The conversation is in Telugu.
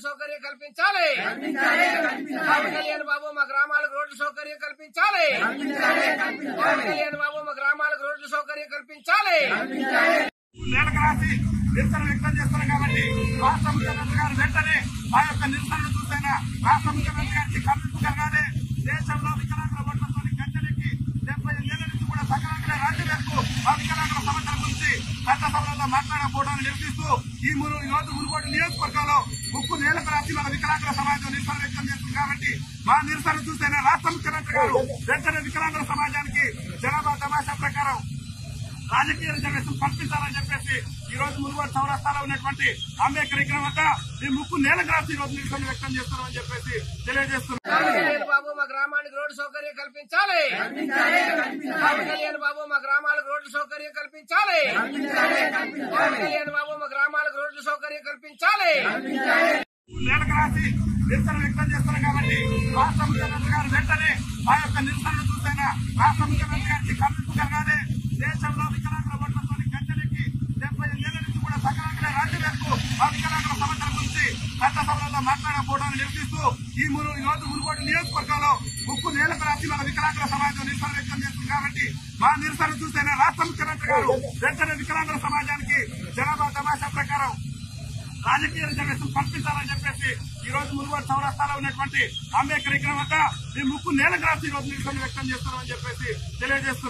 సౌకర్యం కల్పించాలి. పవన్ కళ్యాణ్ బాబు మా గ్రామాలకు రోడ్డు సౌకర్యం కల్పించాలి. పవన్ కళ్యాణ్ బాబు మా గ్రామాలకు రోడ్డు సౌకర్యం కల్పించాలి. నేలకు రాసి నిరసన వ్యక్తం చేస్తున్నారు కాబట్టి రాష్ట్ర ముఖ్యమంత్రి గారు వెంటనే ఆ యొక్క నిరసనను చూసైనా రాష్ట్ర ముఖ్యమంత్రి గారికి కల్పించగలగానే దేశంలో వికలాంగుల ఓట్లతో గంటలెక్కి 75 ఏళ్ల నుంచి కూడా సకాలంగా రాజ్యవేత్తు ఆ వికలాంగుల సమస్యల గురించి చట్టసభలో మాట్లాడకపోవడాన్ని నిరసిస్తూ ఈ రోజు మునుగోడు నియోజకవర్గంలో ఉక్కు నేలకు రాసి మన వికలాంగుల సమాజం నిరసన వ్యక్తం చేస్తుంది కాబట్టి మా నిరసన చూసైనా రాష్ట్ర ముఖ్యమంత్రి గారు వెంటనే వికలాంగుల సమాజానికి జనాభా తమాషా ప్రకారం రాజకీయ రిజర్వేషన్ కల్పించాలని చెప్పేసి ఈ రోజు మునుగోడు చౌరస్తాలో ఉన్నటువంటి అంబేద్కర్ విగ్రహం వద్ద ఈ ముక్కు నేలకు రాసి ఈ రోజు నిరసన వ్యక్తం చేస్తున్నామని చెప్పేసి తెలియజేస్తున్నారు. బాబు మా గ్రామానికి రోడ్డు సౌకర్యం కల్పించాలి. పవన్ కళ్యాణ్ బాబు మా గ్రామాలకు రోడ్డు సౌకర్యం కల్పించాలి. పవన్ కళ్యాణ్ బాబు మా గ్రామాలకు రోడ్డు సౌకర్యం కల్పించాలి. నేలకు రాసి నిరసన వ్యక్తం చేస్తున్నారు కాబట్టి రాష్ట్ర ముఖ్యమంత్రి గారు వెంటనే ఆ యొక్క నిరసనను చూసైనా రాష్ట్ర ముఖ్యమంత్రి గారికి కల్పించగలగానే దేశంలో వికలాంగుల ఓట్లతో గంటలెక్కి 75 ఏళ్ల నుంచి కూడా సకాలంగా రాజ్యవేత్తు ఆ వికలాంగుల సమస్యల గురించి చట్టసభలో మాట్లాడకపోవడాన్ని నిరసిస్తూ ఈ రోజు మునుగోడు నియోజకవర్గంలో ఉక్కు నేలకు రాసి మన వికలాంగుల సమాజం నిరసన వ్యక్తం చేస్తుంది కాబట్టి మా నిరసన చూసైనా రాష్ట్ర ముఖ్యమంత్రి గారు వెంటనే వికలాంగుల సమాజానికి జనాభా తమాషా ప్రకారం రాజకీయ రిజర్వేషన్ కల్పించాలని చెప్పేసి ఈ రోజు మునుగోడు చౌరస్తాలో ఉన్నటువంటి అంబేద్కర్ విగ్రహం వద్ద ఈ ముక్కు నేలకు రాసి ఈ రోజు నిరసన వ్యక్తం చేస్తున్నామని చెప్పేసి తెలియజేస్తున్నారు.